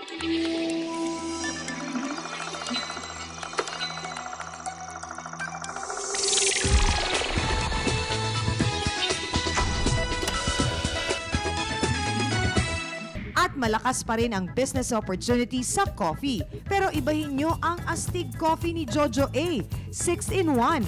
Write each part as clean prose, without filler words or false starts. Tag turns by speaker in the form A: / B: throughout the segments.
A: At malakas pa rin ang business opportunity sa coffee. Pero ibahin nyo ang Astig Coffee ni Jojo A. 6-in-1.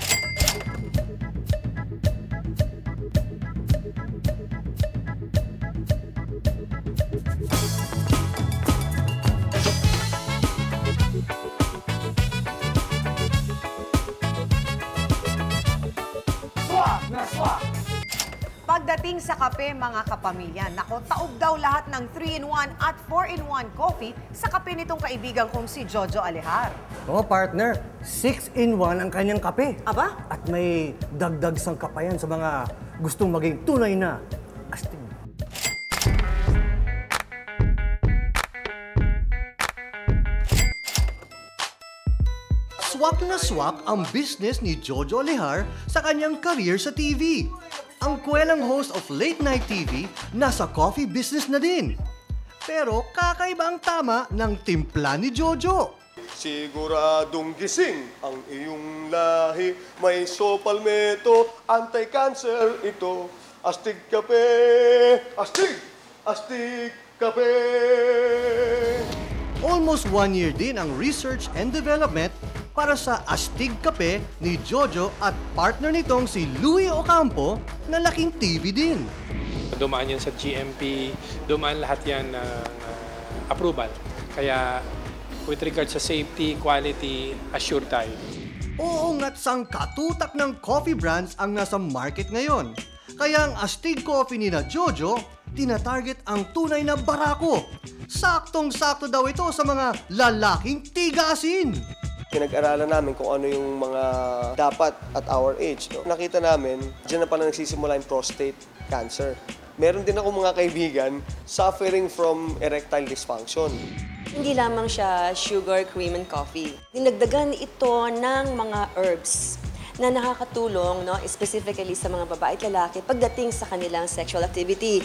A: Pagdating sa kape, mga kapamilya, nako, taob daw lahat ng 3-in-1 at 4-in-1 coffee sa kape nitong kaibigan kong si Jojo Alihar.
B: Oo, partner. 6-in-1 ang kanyang kape.
A: Aba?
B: At may dagdag sangkap pa yan sa mga gustong maging tunay na astig.
C: Swak na swak ang business ni Jojo Alihar sa kanyang career sa TV. Ang kwelang host of Late Night TV, nasa coffee business na din. Pero kakaiba ang tama ng timpla ni Jojo.
D: Siguradong gising ang iyong lahi, may sopalmeto, anti-cancer ito. Astig kape, astig, astig kape.
C: Almost 1 year din ang research and development para sa Astig Kape ni Jojo at partner nitong si Louie Ocampo na laking TV din.
E: Dumaan yan sa GMP, dumaan lahat yan ng approval. Kaya with regard sa safety, quality, assure tayo.
C: Oo nga't sangkatutak ng coffee brands ang nasa market ngayon. Kaya ang Astig Coffee ni na Jojo, tinatarget ang tunay na barako. Saktong-sakto daw ito sa mga lalaking tigasin.
D: Pinag-aralan namin kung ano yung mga dapat at our age. No? Nakita namin, dyan na pala nagsisimula yung prostate cancer. Meron din ako mga kaibigan suffering from erectile dysfunction.
F: Hindi lamang siya sugar, cream, and coffee. Dinagdagan ito ng mga herbs na nakakatulong, no, specifically sa mga babae at lalaki pagdating sa kanilang sexual activity.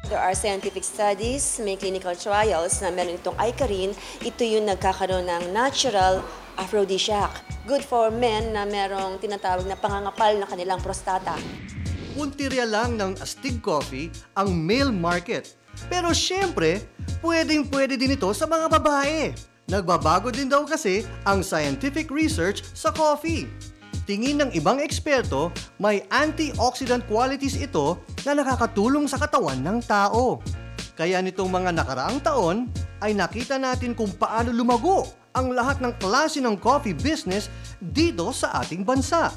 F: There are scientific studies, may clinical trials na meron itong Icarin. Ito yung nagkakaroon ng natural aphrodisiac. Good for men na merong tinatawag na pangangapal na kanilang prostata.
C: Puntirya lang ng Astig Coffee ang male market. Pero syempre, pwedeng-pwede din ito sa mga babae. Nagbabago din daw kasi ang scientific research sa coffee. Tingin ng ibang eksperto, may antioxidant qualities ito na nakakatulong sa katawan ng tao. Kaya nitong mga nakaraang taon, ay nakita natin kung paano lumago ang lahat ng klase ng coffee business dito sa ating bansa.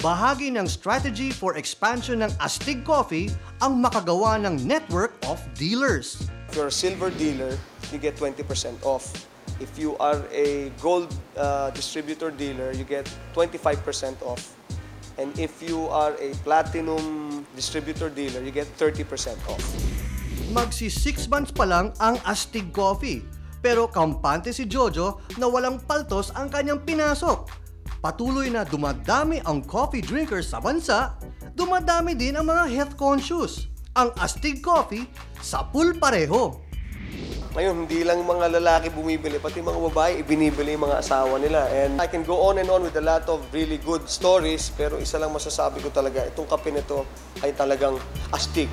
C: Bahagi ng strategy for expansion ng Astig Coffee ang makagawa ng network of dealers.
D: If you're a silver dealer, you get 20% off. If you are a gold distributor dealer, you get 25% off. And if you are a platinum distributor dealer, you get 30% off.
C: Magsi 6 months pa lang ang Astig Coffee. Pero kampante si Jojo na walang paltos ang kanyang pinasok. Patuloy na dumadami ang coffee drinkers sa bansa, dumadami din ang mga health conscious. Ang Astig Coffee, sapul pareho.
D: Ngayon, hindi lang mga lalaki bumibili, pati mga babae ibinibili yung mga asawa nila. And I can go on and on with a lot of really good stories, pero isa lang masasabi ko talaga, itong kape nito ay talagang astig.